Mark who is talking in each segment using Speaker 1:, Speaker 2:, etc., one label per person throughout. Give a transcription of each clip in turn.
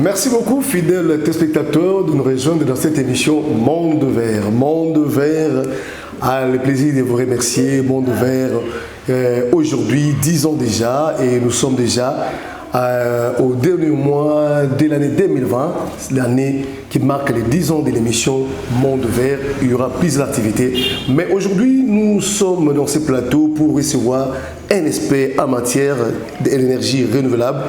Speaker 1: Merci beaucoup, fidèles téléspectateurs, de nous rejoindre dans cette émission Monde Vert. Monde Vert a le plaisir de vous remercier. Monde Vert, aujourd'hui, 10 ans déjà, et nous sommes déjà au dernier mois de l'année 2020, l'année qui marque les 10 ans de l'émission Monde Vert. Il y aura plus d'activités. Mais aujourd'hui, nous sommes dans ce plateau pour recevoir un expert en matière d'énergie renouvelable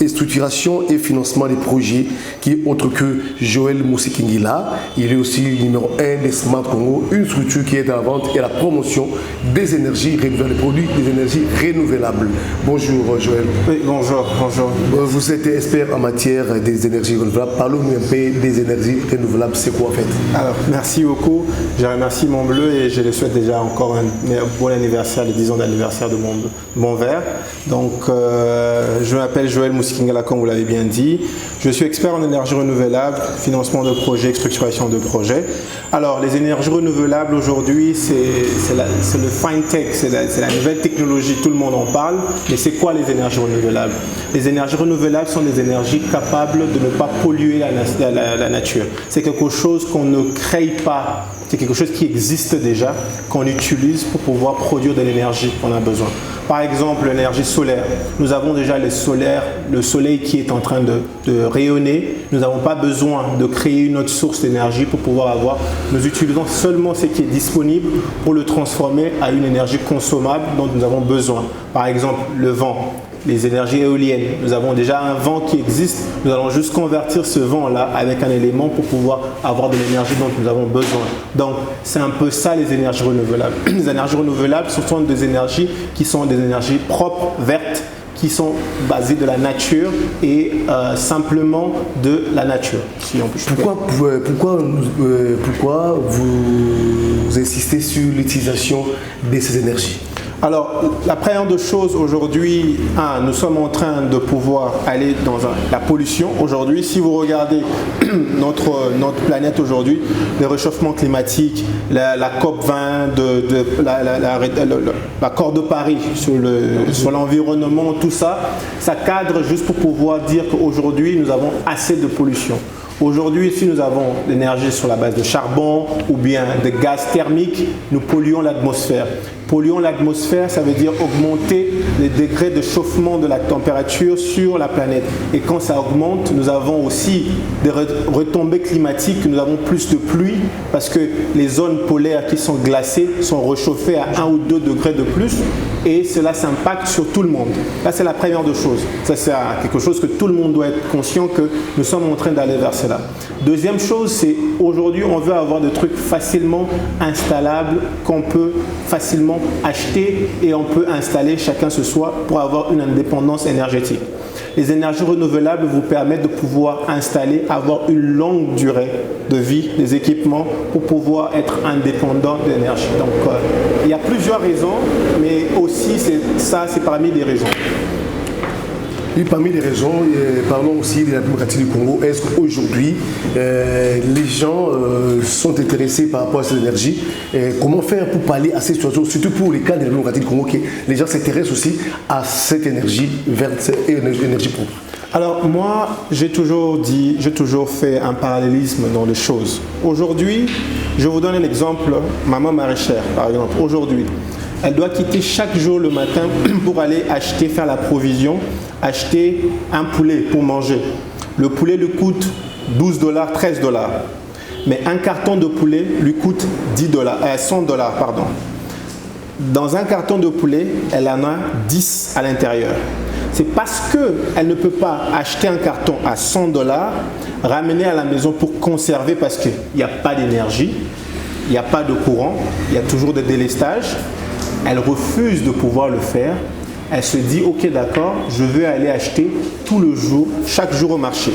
Speaker 1: et structuration et financement des projets qui est autre que Joël Mousikingila. Il est aussi le numéro 1 des Smart Congo, une structure qui est à la vente et à la promotion des énergies renouvelables, des produits des énergies renouvelables. Bonjour Joël.
Speaker 2: Oui, bonjour.
Speaker 1: Vous êtes expert en matière des énergies renouvelables. Parlons-nous un peu des énergies renouvelables. C'est quoi en fait?
Speaker 2: Alors, merci beaucoup. Je remercie Mont Bleu et je le souhaite déjà encore un bon anniversaire, les 10 ans d'anniversaire de Mont Vert. Donc, je m'appelle Joël Mousikingala, comme vous l'avez bien dit. Je suis expert en énergie renouvelable, financement de projets, structuration de projets. Alors, les énergies renouvelables aujourd'hui, c'est le fine tech, c'est la nouvelle technologie, tout le monde en parle. Mais c'est quoi les énergies renouvelables? Les énergies renouvelables sont des énergies capables de ne pas polluer la nature. C'est quelque chose qu'on ne crée pas. C'est quelque chose qui existe déjà, qu'on utilise pour pouvoir produire de l'énergie qu'on a besoin. Par exemple, l'énergie solaire. Nous avons déjà le soleil qui est en train de rayonner. Nous n'avons pas besoin de créer une autre source d'énergie pour pouvoir avoir. Nous utilisons seulement ce qui est disponible pour le transformer à une énergie consommable dont nous avons besoin. Par exemple, le vent. Les énergies éoliennes. Nous avons déjà un vent qui existe. Nous allons juste convertir ce vent-là avec un élément pour pouvoir avoir de l'énergie dont nous avons besoin. Donc, c'est un peu ça les énergies renouvelables. Les énergies renouvelables, ce sont des énergies qui sont des énergies propres, vertes, qui sont basées de la nature et simplement de la nature. Si on peut
Speaker 1: Pourquoi vous insistez sur l'utilisation de ces énergies?
Speaker 2: Alors, la première des choses aujourd'hui, nous sommes en train de pouvoir aller dans la pollution. Aujourd'hui, si vous regardez notre planète aujourd'hui, le réchauffement climatique, la COP20, l'accord de Paris sur l'environnement, tout ça, ça cadre juste pour pouvoir dire qu'aujourd'hui, nous avons assez de pollution. Aujourd'hui, si nous avons l'énergie sur la base de charbon ou bien de gaz thermique, nous polluons l'atmosphère. Polluons l'atmosphère, ça veut dire augmenter les degrés de chauffement de la température sur la planète. Et quand ça augmente, nous avons aussi des retombées climatiques, nous avons plus de pluie parce que les zones polaires qui sont glacées sont réchauffées à 1 ou 2 degrés de plus et cela s'impacte sur tout le monde. Là, c'est la première des choses. Ça, c'est quelque chose que tout le monde doit être conscient que nous sommes en train d'aller vers cela. Deuxième chose, c'est aujourd'hui, on veut avoir des trucs facilement installables qu'on peut facilement acheter et on peut installer chacun ce soir pour avoir une indépendance énergétique. Les énergies renouvelables vous permettent de pouvoir installer, avoir une longue durée de vie des équipements pour pouvoir être indépendant d'énergie. Donc, il y a plusieurs raisons, mais aussi c'est parmi les raisons.
Speaker 1: Et parmi les raisons, parlons aussi de la démocratie du Congo. Est-ce qu'aujourd'hui, les gens sont intéressés par rapport à cette énergie? Comment faire pour parler à ces situations, surtout pour les cas de la démocratie du Congo, que les gens s'intéressent aussi à cette énergie verte et énergie propre?
Speaker 2: Alors moi, j'ai toujours fait un parallélisme dans les choses. Aujourd'hui, je vous donne un exemple, maman maraîchère par exemple, aujourd'hui. Elle doit quitter chaque jour le matin pour aller faire la provision, acheter un poulet pour manger. Le poulet lui coûte 12 $, 13 $. Mais un carton de poulet lui coûte 100 $. Dans un carton de poulet, elle en a 10 à l'intérieur. C'est parce qu'elle ne peut pas acheter un carton à 100 $, ramener à la maison pour conserver parce qu'il n'y a pas d'énergie, il n'y a pas de courant, il y a toujours des délestages. Elle refuse de pouvoir le faire. Elle se dit, ok d'accord, je vais aller acheter chaque jour au marché.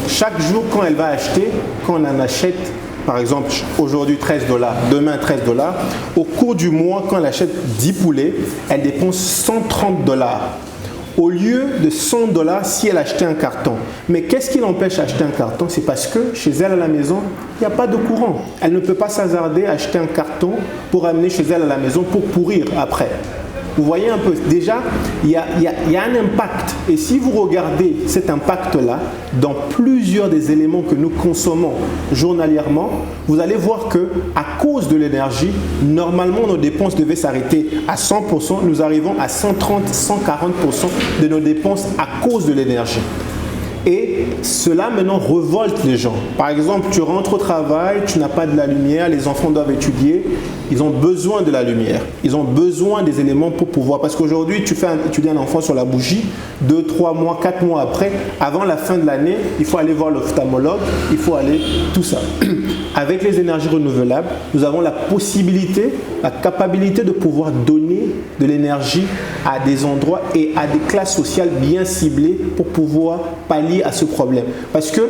Speaker 2: Chaque jour quand elle va acheter, quand on en achète, par exemple aujourd'hui 13 $, demain 13 $, au cours du mois quand elle achète 10 poulets, elle dépense 130 $. Au lieu de 100 $ si elle achetait un carton. Mais qu'est-ce qui l'empêche d'acheter un carton? C'est parce que chez elle à la maison, il n'y a pas de courant. Elle ne peut pas s'hasarder à acheter un carton pour amener chez elle à la maison pour pourrir après. vous voyez un peu, déjà, il y a un impact. Et si vous regardez cet impact-là dans plusieurs des éléments que nous consommons journalièrement, vous allez voir qu'à cause de l'énergie, normalement, nos dépenses devaient s'arrêter à 100%. Nous arrivons à 130-140% de nos dépenses à cause de l'énergie. Et cela maintenant révolte les gens. Par exemple, tu rentres au travail, tu n'as pas de la lumière, les enfants doivent étudier, ils ont besoin de la lumière. Ils ont besoin des éléments pour pouvoir. Parce qu'aujourd'hui, tu fais étudier un enfant sur la bougie, 2, 3 mois, 4 mois après, avant la fin de l'année, il faut aller voir l'ophtalmologue, il faut aller tout ça. Avec les énergies renouvelables, nous avons la possibilité, la capacité de pouvoir donner de l'énergie à des endroits et à des classes sociales bien ciblées pour pouvoir pallier à ce problème. Parce que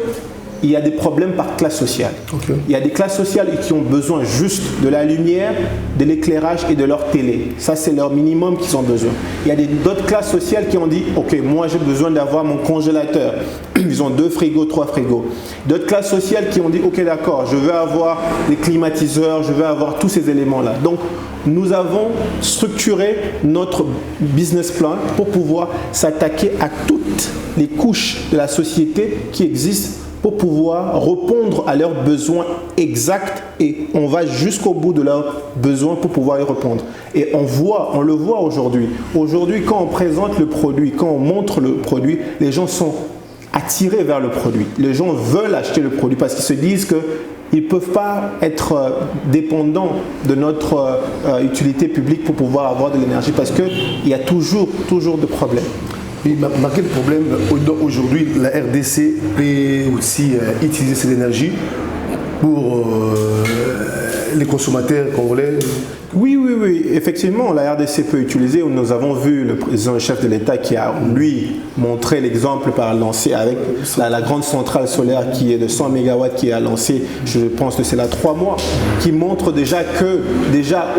Speaker 2: il y a des problèmes par classe sociale. Okay. Il y a des classes sociales qui ont besoin juste de la lumière, de l'éclairage et de leur télé. Ça, c'est leur minimum qu'ils ont besoin. Il y a d'autres classes sociales qui ont dit « Ok, moi j'ai besoin d'avoir mon congélateur. » Ils ont 2 frigos, 3 frigos. D'autres classes sociales qui ont dit « Ok, d'accord, je veux avoir des climatiseurs, je veux avoir tous ces éléments-là. » Donc, nous avons structuré notre business plan pour pouvoir s'attaquer à toutes les couches de la société qui existent pour pouvoir répondre à leurs besoins exacts et on va jusqu'au bout de leurs besoins pour pouvoir y répondre. Et on le voit aujourd'hui. Aujourd'hui, quand on présente le produit, quand on montre le produit, les gens sont attirés vers le produit. Les gens veulent acheter le produit parce qu'ils se disent qu'ils ne peuvent pas être dépendants de notre utilité publique pour pouvoir avoir de l'énergie parce qu'il y a toujours de problèmes.
Speaker 1: Oui, quel problème aujourd'hui la RDC peut aussi utiliser cette énergie pour les consommateurs congolais?
Speaker 2: Oui, effectivement, la RDC peut utiliser. Nous avons vu le président, le chef de l'État qui a, lui, montré l'exemple par lancer avec la grande centrale solaire qui est de 100 MW qui a lancé, je pense que c'est là 3 mois, qui montre déjà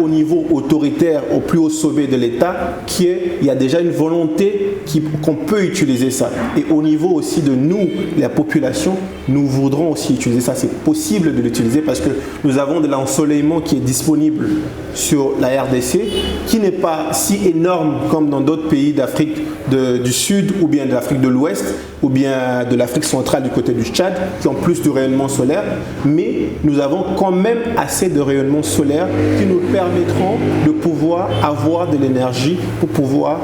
Speaker 2: au niveau autoritaire, au plus haut sommet de l'État, il y a déjà une volonté qu'on peut utiliser ça. Et au niveau aussi de nous, la population, nous voudrons aussi utiliser ça. C'est possible de l'utiliser parce que nous avons de l'ensoleillement qui est disponible sur la RDC, qui n'est pas si énorme comme dans d'autres pays d'Afrique du Sud ou bien de l'Afrique de l'Ouest ou bien de l'Afrique centrale du côté du Tchad qui ont plus de rayonnement solaire, mais nous avons quand même assez de rayonnement solaire qui nous permettront de pouvoir avoir de l'énergie pour pouvoir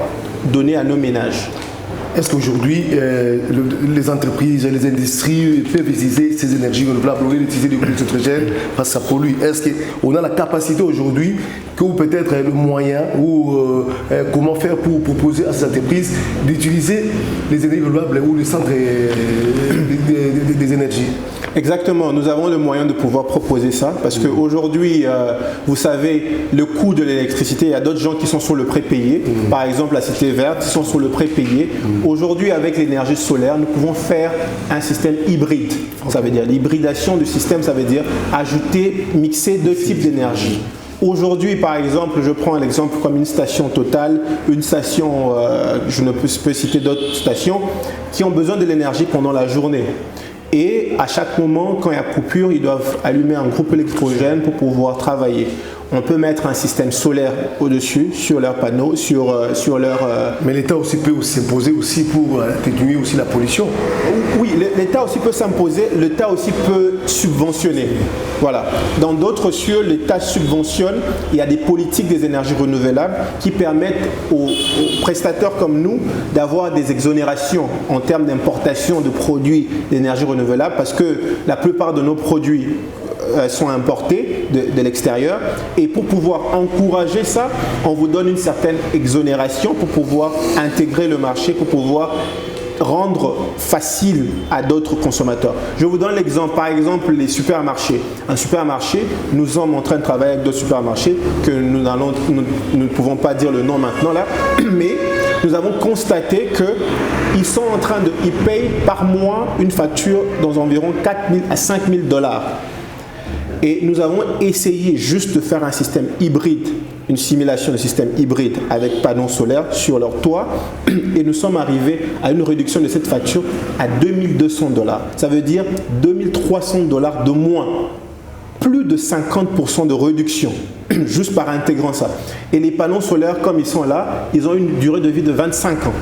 Speaker 2: donner à nos ménages.
Speaker 1: Est-ce qu'aujourd'hui, les entreprises, les industries peuvent utiliser ces énergies renouvelables ou utiliser des produits étrangers parce que ça pollue? Est-ce qu'on a la capacité aujourd'hui, ou peut-être le moyen, ou comment faire pour proposer à ces entreprises d'utiliser les énergies renouvelables ou les centres des énergies?
Speaker 2: Exactement, nous avons le moyen de pouvoir proposer ça parce qu'aujourd'hui, vous savez, le coût de l'électricité, il y a d'autres gens qui sont sur le prépayé. Par exemple, la Cité Verte, ils sont sur le prépayé. Aujourd'hui, avec l'énergie solaire, nous pouvons faire un système hybride. Ça veut dire l'hybridation du système, ça veut dire ajouter, mixer 2 types d'énergie. Aujourd'hui, par exemple, je prends un exemple comme une station Total, une station, je ne peux citer d'autres stations, qui ont besoin de l'énergie pendant la journée. Et à chaque moment, quand il y a coupure, ils doivent allumer un groupe électrogène pour pouvoir travailler. On peut mettre un système solaire au-dessus, sur leurs panneaux, sur leur...
Speaker 1: Mais l'État aussi peut s'imposer aussi pour atténuer aussi la pollution.
Speaker 2: Oui, l'État aussi peut s'imposer, l'État aussi peut subventionner. Voilà. Dans d'autres cieux, l'État subventionne. Il y a des politiques des énergies renouvelables qui permettent aux prestataires comme nous d'avoir des exonérations en termes d'importation de produits d'énergie renouvelable parce que la plupart de nos produits sont importés de l'extérieur et pour pouvoir encourager ça, on vous donne une certaine exonération pour pouvoir intégrer le marché, pour pouvoir rendre facile à d'autres consommateurs. Je vous donne l'exemple, par exemple les supermarchés. Un supermarché, nous sommes en train de travailler avec d'autres supermarchés que nous ne pouvons pas dire le nom maintenant là, mais nous avons constaté qu'ils sont en train ils payent par mois une facture dans environ 4 000 à 5 000 $. Et nous avons essayé juste de faire un système hybride, une simulation de système hybride avec panneaux solaires sur leur toit et nous sommes arrivés à une réduction de cette facture à 2 200 $. Ça veut dire 2 300 $ de moins. plus de 50% de réduction, juste par intégrant ça. Et les panneaux solaires, comme ils sont là, ils ont une durée de vie de 25 ans.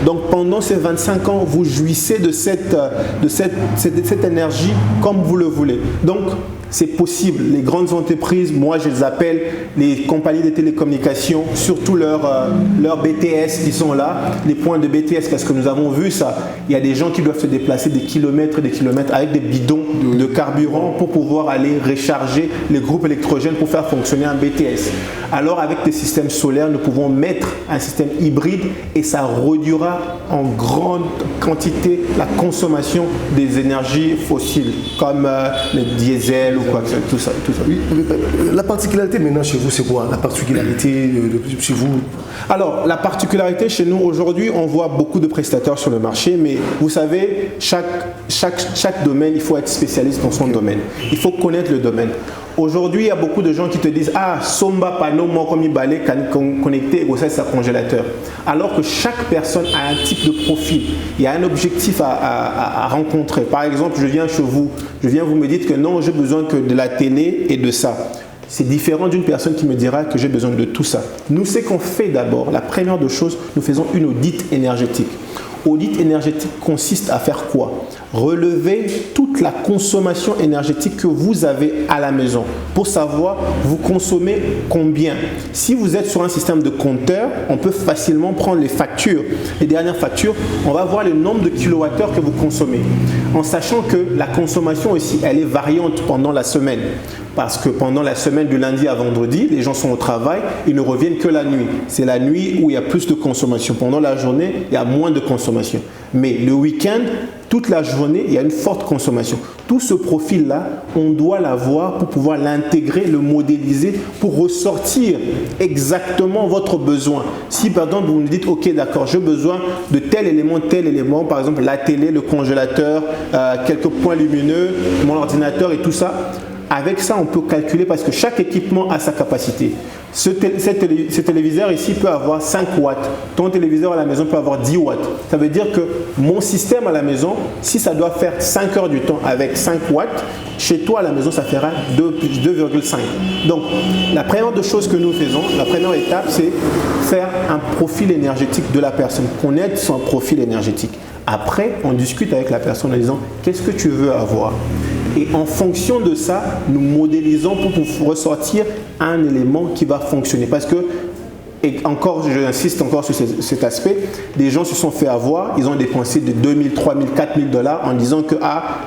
Speaker 2: Donc pendant ces 25 ans, vous jouissez de cette énergie comme vous le voulez. Donc c'est possible. Les grandes entreprises, moi je les appelle les compagnies de télécommunications, surtout leurs BTS qui sont là, les points de BTS, parce que nous avons vu ça. Il y a des gens qui doivent se déplacer des kilomètres et des kilomètres avec des bidons de carburant pour pouvoir aller recharger les groupes électrogènes pour faire fonctionner un BTS. Alors avec des systèmes solaires, nous pouvons mettre un système hybride et ça réduira en grande quantité la consommation des énergies fossiles, comme le diesel ou quoi que ce soit, tout ça.
Speaker 1: Oui, la particularité maintenant chez vous, c'est quoi? La particularité chez vous?
Speaker 2: Alors, la particularité chez nous, aujourd'hui, on voit beaucoup de prestataires sur le marché, mais vous savez, chaque domaine, il faut être spécialiste dans son domaine. Il faut connaître le domaine. Aujourd'hui, il y a beaucoup de gens qui te disent « Ah, somba panneau, moi comme il balai, connecté, et ça c'est un congélateur. » Alors que chaque personne a un type de profil. Il y a un objectif à rencontrer. Par exemple, je viens chez vous, vous me dites que non, j'ai besoin que de la télé et de ça. C'est différent d'une personne qui me dira que j'ai besoin de tout ça. Nous, ce qu'on fait d'abord, la première des choses, nous faisons une audit énergétique. Audit énergétique consiste à faire quoi? Relever toute la consommation énergétique que vous avez à la maison pour savoir vous consommez combien. Si vous êtes sur un système de compteur, on peut facilement prendre les factures, les dernières factures, on va voir le nombre de kilowattheures que vous consommez. En sachant que la consommation aussi, elle est variante pendant la semaine. Parce que pendant la semaine du lundi à vendredi, les gens sont au travail, ils ne reviennent que la nuit. C'est la nuit où il y a plus de consommation. Pendant la journée, il y a moins de consommation. Mais le week-end, toute la journée, il y a une forte consommation. Tout ce profil-là, on doit l'avoir pour pouvoir l'intégrer, le modéliser, pour ressortir exactement votre besoin. Si par exemple, vous me dites, ok, d'accord, j'ai besoin de tel élément, par exemple la télé, le congélateur, quelques points lumineux, mon ordinateur et tout ça, avec ça, on peut calculer parce que chaque équipement a sa capacité. Ce téléviseur ici peut avoir 5 watts. Ton téléviseur à la maison peut avoir 10 watts. Ça veut dire que mon système à la maison, si ça doit faire 5 heures du temps avec 5 watts, chez toi à la maison, ça fera 2,5. Donc, la première des choses que nous faisons, la première étape, c'est faire un profil énergétique de la personne, connaître son profil énergétique. Après, on discute avec la personne en disant « Qu'est-ce que tu veux avoir ?» Et en fonction de ça, nous modélisons pour ressortir un élément qui va fonctionner. Parce que, et encore, j'insiste encore sur cet aspect, des gens se sont fait avoir, ils ont dépensé de 2 000, 3 000, 4 000 $ en disant que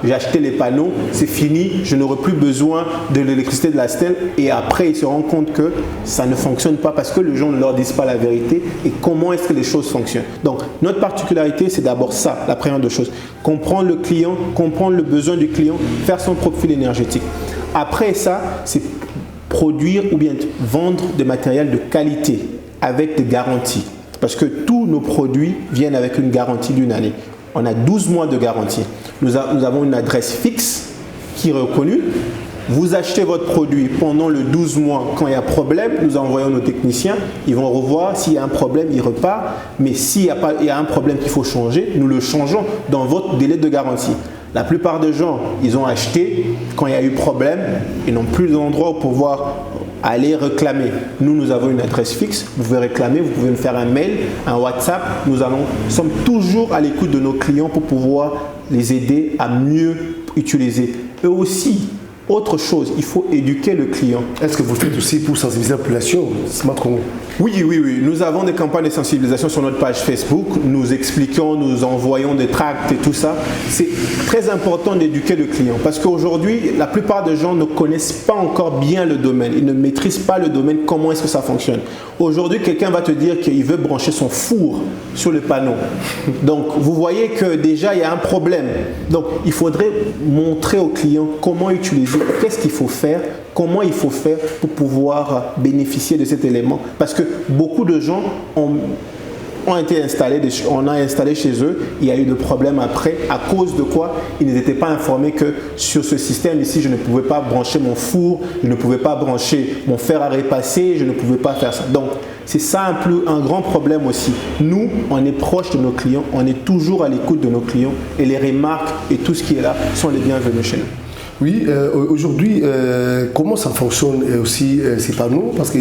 Speaker 2: j'ai acheté les panneaux, c'est fini, je n'aurai plus besoin de l'électricité de la stèle. Et après, ils se rendent compte que ça ne fonctionne pas parce que les gens ne leur disent pas la vérité et comment est-ce que les choses fonctionnent. Donc, notre particularité, c'est d'abord ça, la première des choses. Comprendre le client, comprendre le besoin du client, faire son profil énergétique. Après ça, c'est produire ou bien vendre des matériels de qualité avec des garanties. Parce que tous nos produits viennent avec une garantie d'une année. On a 12 mois de garantie. Nous avons une adresse fixe qui est reconnue. Vous achetez votre produit pendant le 12 mois. Quand il y a un problème, nous envoyons nos techniciens. Ils vont revoir. S'il y a un problème, ils repartent. Mais s'il y a un problème qu'il faut changer, nous le changeons dans votre délai de garantie. La plupart des gens, ils ont acheté. Quand il y a eu problème, ils n'ont plus d'endroit pour pouvoir aller réclamer. Nous avons une adresse fixe. Vous pouvez réclamer, vous pouvez nous faire un mail, un WhatsApp. Nous sommes toujours à l'écoute de nos clients pour pouvoir les aider à mieux utiliser. Eux aussi, autre chose, il faut éduquer le client.
Speaker 1: Est-ce que vous faites aussi pour sensibiliser la population?
Speaker 2: Oui. Nous avons des campagnes de sensibilisation sur notre page Facebook. Nous expliquons, nous envoyons des tracts et tout ça. C'est très important d'éduquer le client parce qu'aujourd'hui, la plupart des gens ne connaissent pas encore bien le domaine. Ils ne maîtrisent pas le domaine, comment est-ce que ça fonctionne. Aujourd'hui, quelqu'un va te dire qu'il veut brancher son four sur le panneau. Donc, vous voyez que déjà, il y a un problème. Donc, il faudrait montrer au client comment utiliser, qu'est-ce qu'il faut faire, comment il faut faire pour pouvoir bénéficier de cet élément. Parce que beaucoup de gens ont été installés, on a installé chez eux, il y a eu des problèmes après. À cause de quoi? Ils n'étaient pas informés que sur ce système ici, je ne pouvais pas brancher mon four, je ne pouvais pas brancher mon fer à repasser, je ne pouvais pas faire ça. Donc, c'est ça un grand problème aussi. Nous, on est proche de nos clients, on est toujours à l'écoute de nos clients et les remarques et tout ce qui est là sont les bienvenus chez nous.
Speaker 1: Oui, aujourd'hui, comment ça fonctionne aussi ces panneaux? Parce que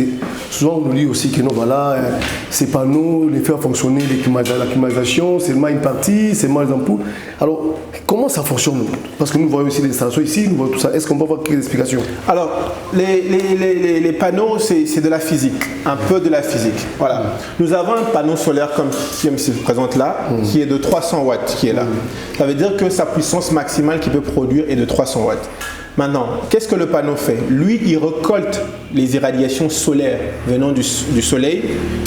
Speaker 1: souvent on nous dit aussi que non, voilà, ces panneaux, les faire fonctionner, la climatisation, c'est seulement une partie, c'est seulement les ampoules. Alors, comment ça fonctionne? Parce que nous voyons aussi les installations ici, nous voyons tout ça. Est-ce qu'on peut avoir quelques explications?
Speaker 2: Alors, les panneaux, c'est de la physique, un peu de la physique. Voilà. Nous avons un panneau solaire comme qui se présente là, qui est de 300 watts, qui est là. Ça veut dire que sa puissance maximale qu'il peut produire est de 300 watts. Maintenant, qu'est-ce que le panneau fait? Lui, il récolte les irradiations solaires venant du soleil,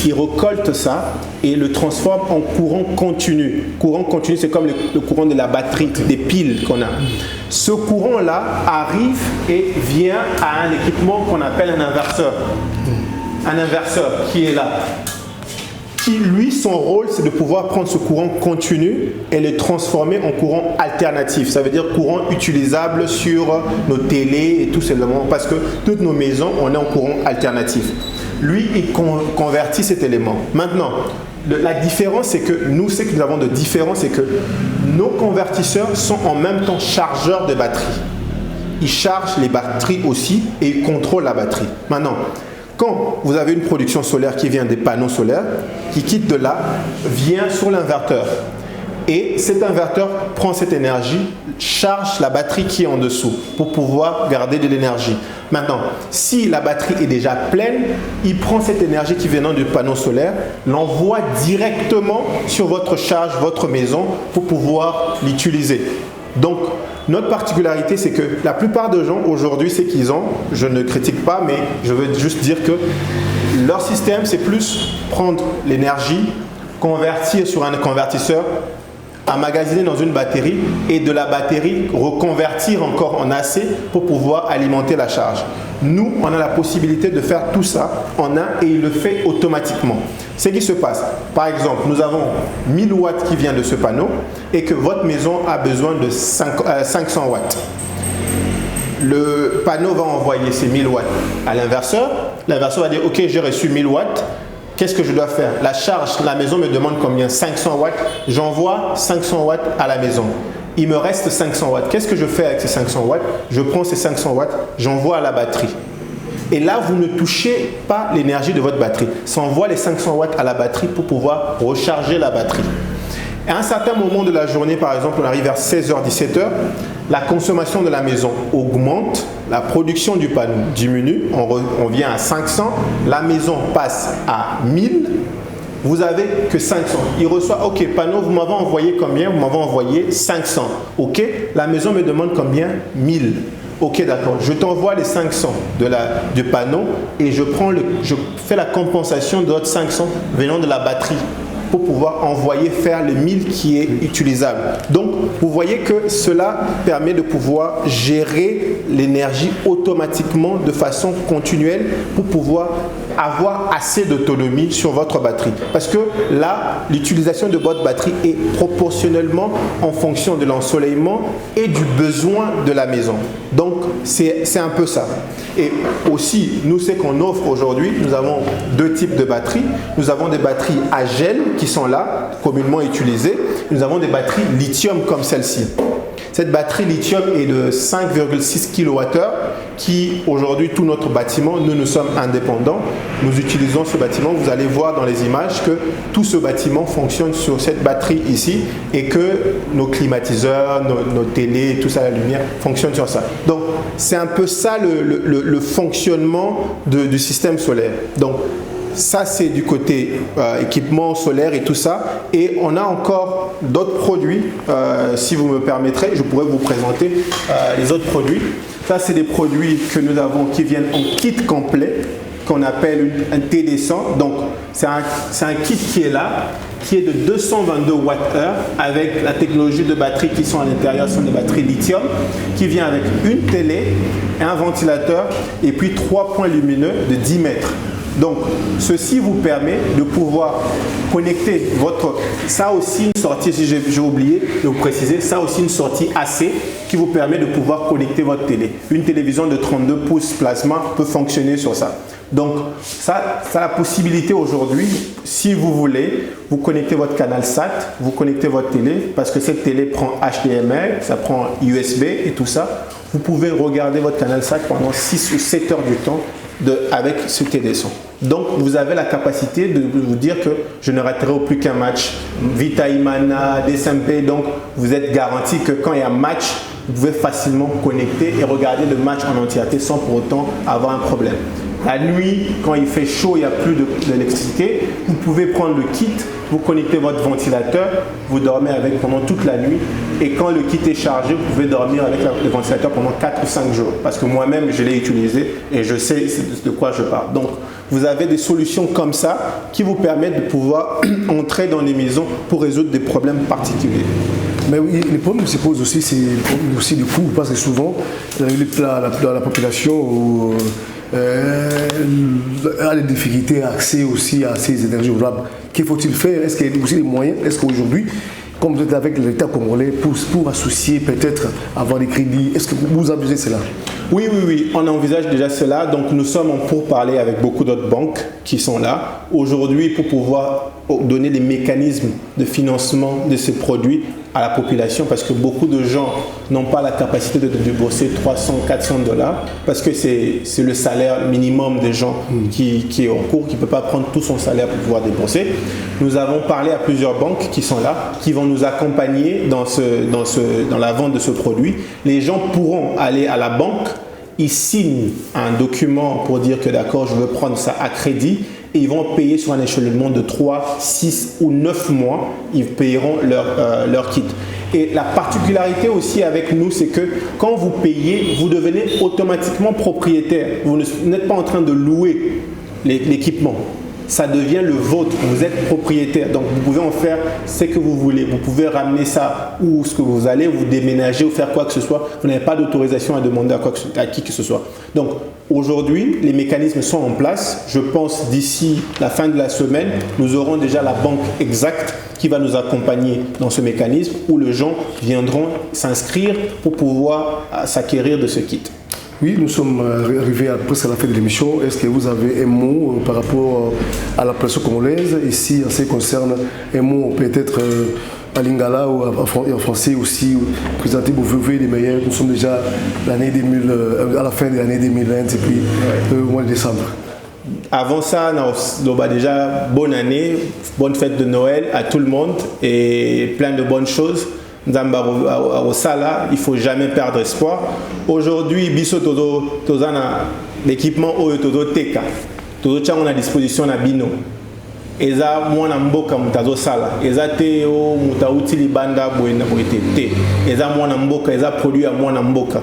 Speaker 2: il récolte ça et le transforme en courant continu. Courant continu, c'est comme le courant de la batterie, des piles qu'on a. Ce courant-là arrive et vient à un équipement qu'on appelle un inverseur. Un inverseur qui est là. Qui, lui, son rôle, c'est de pouvoir prendre ce courant continu et le transformer en courant alternatif. Ça veut dire courant utilisable sur nos télés et tout simplement parce que toutes nos maisons, on est en courant alternatif. Lui, il convertit cet élément. Maintenant, la différence, c'est que nous, ce que nous avons de différence, c'est que nos convertisseurs sont en même temps chargeurs de batteries. Ils chargent les batteries aussi et ils contrôlent la batterie. Maintenant, quand vous avez une production solaire qui vient des panneaux solaires, qui quitte de là, vient sur l'inverteur. Et cet inverteur prend cette énergie, charge la batterie qui est en dessous pour pouvoir garder de l'énergie. Maintenant, si la batterie est déjà pleine, il prend cette énergie qui vient du panneau solaire, l'envoie directement sur votre charge, votre maison, pour pouvoir l'utiliser. Donc, notre particularité, c'est que la plupart des gens aujourd'hui, c'est qu'ils ont, je ne critique pas, mais je veux juste dire que leur système, c'est plus prendre l'énergie, convertir sur un convertisseur, emmagasiner dans une batterie et de la batterie reconvertir encore en AC pour pouvoir alimenter la charge. Nous, on a la possibilité de faire tout ça en un et il le fait automatiquement. Ce qui se passe, par exemple, nous avons 1000 watts qui vient de ce panneau et que votre maison a besoin de 500 watts. Le panneau va envoyer ces 1000 watts à l'inverseur. L'inverseur va dire, ok, j'ai reçu 1000 watts. Qu'est-ce que je dois faire? La charge, la maison me demande combien? 500 watts. J'envoie 500 watts à la maison. Il me reste 500 watts. Qu'est-ce que je fais avec ces 500 watts? Je prends ces 500 watts, j'envoie à la batterie. Et là, vous ne touchez pas l'énergie de votre batterie. Ça envoie les 500 watts à la batterie pour pouvoir recharger la batterie. À un certain moment de la journée, par exemple, on arrive vers 16h, 17h, la consommation de la maison augmente, la production du panneau diminue, on vient à 500, la maison passe à 1000, vous n'avez que 500. Il reçoit, ok, panneau, vous m'avez envoyé combien? Vous m'avez envoyé 500. Ok, la maison me demande combien? 1000. Ok, d'accord, je t'envoie les 500 du panneau et je fais la compensation de votre 500 venant de la batterie pour pouvoir envoyer faire le 1000 qui est utilisable. Donc, vous voyez que cela permet de pouvoir gérer l'énergie automatiquement de façon continuelle pour pouvoir avoir assez d'autonomie sur votre batterie. Parce que là, l'utilisation de votre batterie est proportionnellement en fonction de l'ensoleillement et du besoin de la maison. Donc, c'est un peu ça. Et aussi, nous, ce qu'on offre aujourd'hui, nous avons deux types de batteries. Nous avons des batteries à gel qui sont là, communément utilisées. Nous avons des batteries lithium comme celle-ci. Cette batterie lithium est de 5,6 kWh qui, aujourd'hui, tout notre bâtiment, nous sommes indépendants. Nous utilisons ce bâtiment. Vous allez voir dans les images que tout ce bâtiment fonctionne sur cette batterie ici et que nos climatiseurs, nos télés, tout ça, la lumière, fonctionne sur ça. Donc, c'est un peu ça le fonctionnement du système solaire. Donc, ça, c'est du côté équipement solaire et tout ça. Et on a encore d'autres produits. Si vous me permettrez, je pourrais vous présenter les autres produits. Ça, c'est des produits que nous avons qui viennent en kit complet, qu'on appelle un TD100. Donc, c'est un kit qui est là, qui est de 222 Wh avec la technologie de batteries qui sont à l'intérieur, sont des batteries lithium, qui vient avec une télé, un ventilateur et puis 3 points lumineux de 10 mètres. Donc, ceci vous permet de pouvoir connecter votre... Ça aussi une sortie, si j'ai oublié de vous préciser, ça aussi une sortie AC qui vous permet de pouvoir connecter votre télé. Une télévision de 32 pouces plasma peut fonctionner sur ça. Donc, ça a la possibilité aujourd'hui, si vous voulez, vous connectez votre canal SAT, vous connectez votre télé, parce que cette télé prend HDMI, ça prend USB et tout ça. vous pouvez regarder votre canal SAC pendant 6 ou 7 heures du temps avec ce TD100. Donc, vous avez la capacité de vous dire que je ne raterai plus qu'un match. Vita Imana, DSMP, donc vous êtes garanti que quand il y a un match, vous pouvez facilement connecter et regarder le match en entièreté sans pour autant avoir un problème. La nuit, quand il fait chaud, il n'y a plus d'électricité, vous pouvez prendre le kit, vous connectez votre ventilateur, vous dormez avec pendant toute la nuit et quand le kit est chargé, vous pouvez dormir avec le ventilateur pendant 4 ou 5 jours parce que moi-même, je l'ai utilisé et je sais de quoi je parle. Donc, vous avez des solutions comme ça qui vous permettent de pouvoir entrer dans les maisons pour résoudre des problèmes particuliers.
Speaker 1: Mais oui, les problèmes se posent aussi, c'est aussi des coûts, parce que souvent, la population a des difficultés d'accès aussi à ces énergies renouvelables. Que faut-il faire? Est-ce qu'il y a aussi des moyens? Est-ce qu'aujourd'hui, comme vous êtes avec l'État congolais, pour associer peut-être, avoir des crédits, est-ce que vous envisagez cela?
Speaker 2: Oui, on envisage déjà cela. Donc nous sommes en pourparlers avec beaucoup d'autres banques qui sont là. Aujourd'hui, pour pouvoir donner des mécanismes de financement de ces produits à la population, parce que beaucoup de gens n'ont pas la capacité de débourser 300, 400 $, parce que c'est le salaire minimum des gens qui est en cours, qui ne peut pas prendre tout son salaire pour pouvoir débourser. Nous avons parlé à plusieurs banques qui sont là, qui vont nous accompagner dans la vente de ce produit. Les gens pourront aller à la banque, ils signent un document pour dire que d'accord, je veux prendre ça à crédit, et ils vont payer sur un échelonnement de 3, 6 ou 9 mois, ils payeront leur kit. Et la particularité aussi avec nous, c'est que quand vous payez, vous devenez automatiquement propriétaire. Vous n'êtes pas en train de louer l'équipement. Ça devient le vôtre, vous êtes propriétaire. Donc vous pouvez en faire ce que vous voulez. Vous pouvez ramener ça où ce que vous allez, vous déménager ou faire quoi que ce soit. Vous n'avez pas d'autorisation à demander à qui que ce soit. Donc aujourd'hui, les mécanismes sont en place. Je pense d'ici la fin de la semaine, nous aurons déjà la banque exacte qui va nous accompagner dans ce mécanisme où les gens viendront s'inscrire pour pouvoir s'acquérir de ce kit.
Speaker 1: Oui, nous sommes arrivés presque à la fin de l'émission. Est-ce que vous avez un mot par rapport à la pression congolaise? Ici, en ce qui concerne un mot peut-être à lingala ou en français aussi, présenter vos vœux les meilleurs. Nous sommes déjà à la fin de l'année 2020 et puis au mois de décembre.
Speaker 2: Avant ça, déjà bonne année, bonne fête de Noël à tout le monde et plein de bonnes choses. Nzamba Rosala, il ne faut jamais perdre espoir. Aujourd'hui, biso tozana l'équipement oyo tozo teka. Tozo tchango na disposition na bino. Eza mwana mboka mutazo sala. Eza te o mutauti libanda boena boete te. Eza mwana mboka, eza produit ya mwana mboka.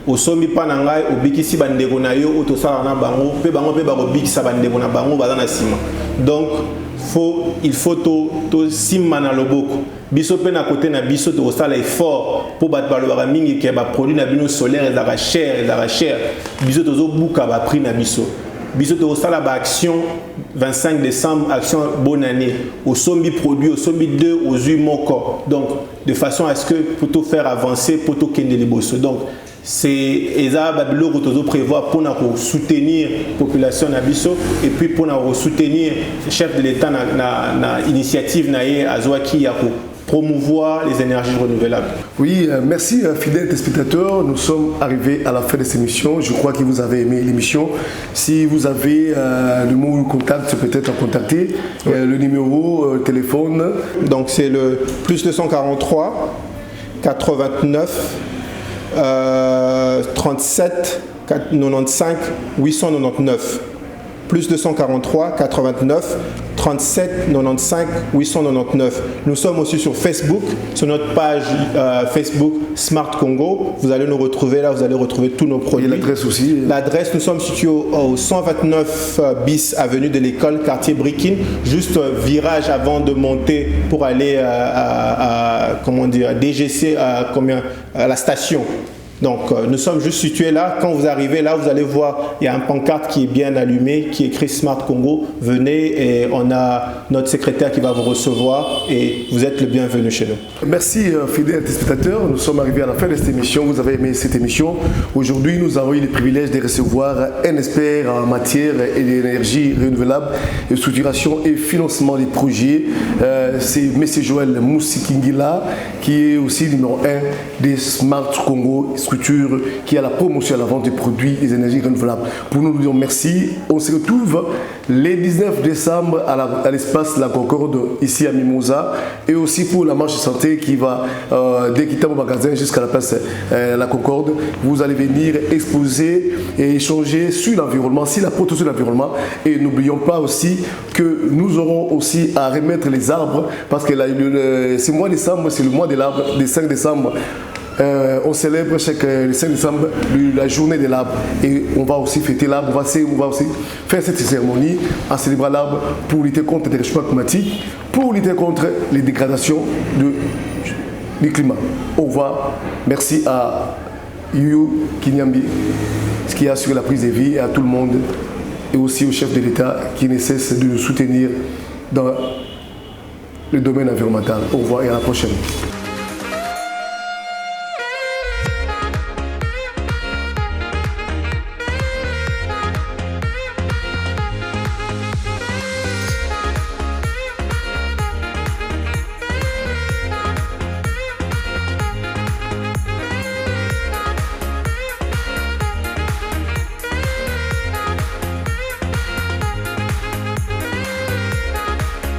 Speaker 2: Osombi pa na ngai obikisi bandeko na yo otosala na bango pe bango pe bakobikisa bandeko na bango baza na sima. Donc il faut to simma na loboko. Biso pe na côté na biso to sala effort pour battre balobaka mingi ke ba produit na bino solaire ezaka cher. Biso tozo buka ba prix na biso. Biso to sala ba action 25 décembre action bonne année. Au sombi produit au sombi 2 aux huit moko. Donc de façon à ce que pour tout faire avancer pour tout kende liboso. Donc c'est eza babilo kotozo prévoir pour soutenir population na biso et puis pour soutenir le chef de l'État na initiative na ye azwaki ya promouvoir les énergies renouvelables.
Speaker 1: Oui, merci fidèles téléspectateurs. Nous sommes arrivés à la fin de cette émission. Je crois que vous avez aimé l'émission. Si vous avez le mot contact, peut-être en contacter. Le numéro téléphone.
Speaker 2: Donc c'est le plus 243 89 37 95 899. Plus 243 89 37 95 899. Nous sommes aussi sur Facebook, sur notre page Facebook Smart Congo. Vous allez nous retrouver là, vous allez retrouver tous nos produits.
Speaker 1: Et l'adresse aussi.
Speaker 2: L'adresse, nous sommes situés au 129 bis avenue de l'école, quartier Brikin, juste virage avant de monter pour aller à DGC, à la station. Donc nous sommes juste situés là. Quand vous arrivez là, vous allez voir, il y a un pancarte qui est bien allumé, qui est écrit Smart Congo. Venez et on a notre secrétaire qui va vous recevoir et vous êtes le bienvenu chez nous.
Speaker 1: Merci fidèles téléspectateurs. Nous sommes arrivés à la fin de cette émission. Vous avez aimé cette émission. Aujourd'hui, nous avons eu le privilège de recevoir un expert en matière d'énergie renouvelable, de structuration et financement des projets. C'est M. Joël Mousikingila qui est aussi numéro 1 des Smart Congo. structure qui a la promotion et la vente des produits des énergies renouvelables. Pour nous dire merci. On se retrouve le 19 décembre à l'espace La Concorde, ici à Mimosa, et aussi pour la marche santé qui va dès quitter mon magasin jusqu'à la place La Concorde. Vous allez venir exposer et échanger sur l'environnement, sur la protection de l'environnement. Et n'oublions pas aussi que nous aurons aussi à remettre les arbres, parce que ce mois de décembre, c'est le mois de l'arbre, le 5 décembre. On célèbre le 5 décembre la journée de l'arbre, et on va aussi fêter l'arbre, on va aussi faire cette cérémonie en célébrant l'arbre pour lutter contre les réchauffements climatiques, pour lutter contre les dégradations du climat. Au revoir, merci à Yu Kinyambi qui a assuré la prise de vie, et à tout le monde, et aussi au chef de l'État qui ne cesse de nous soutenir dans le domaine environnemental. Au revoir et à la prochaine.